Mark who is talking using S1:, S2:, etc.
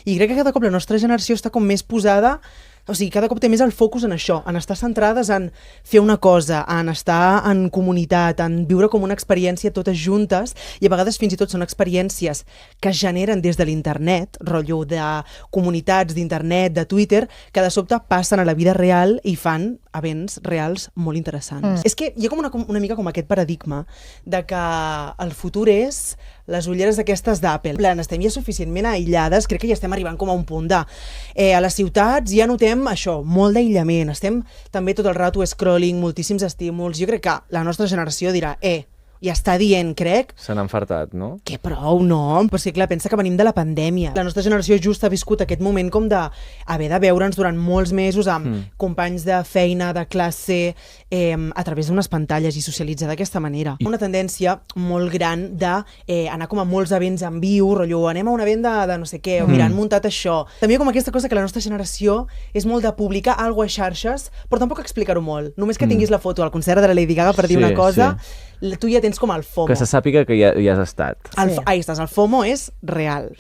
S1: I crec que cada cop la nostra generació està com més posada, o sigui, cada cop té més el focus en això, en estar centrades en fer una cosa, en estar en comunitat, en viure com una experiència totes juntes, i a vegades fins i tot són experiències que es generen des de l'internet, rotllo de comunitats d'internet, de Twitter, que de sobte passen a la vida real i fan events reals molt interessants. És que hi ha com una mica com aquest paradigma de que el futur és les ulleres aquestes d'Apple. En plan, estem ja suficientment aïllades, crec que ja estem arribant com a un punt de... a les ciutats ja notem això, molt d'aïllament, estem també tot el rato scrolling, moltíssims estímuls. Jo crec que la nostra generació dirà, ja està dient, crec...
S2: Se n'han fartat, no?
S1: Que prou, no? Però sí, clar, pensa que venim de la pandèmia. La nostra generació just ha viscut aquest moment com de haver de veure'ns durant molts mesos amb companys de feina, de classe, a través d'unes pantalles i socialitzar d'aquesta manera. Una tendència molt gran d'anar com a molts events en viu, rotllo, anem a un event de no sé què, o mira, han muntat això. També com aquesta cosa que la nostra generació és molt de publicar alguna cosa a xarxes, però tampoc explicar-ho molt. Només que tinguis la foto al concert de la Lady Gaga per dir una cosa, tu ja tens com el FOMO.
S2: Que se sàpiga que ja has estat.
S1: Ahí estàs, el FOMO és real.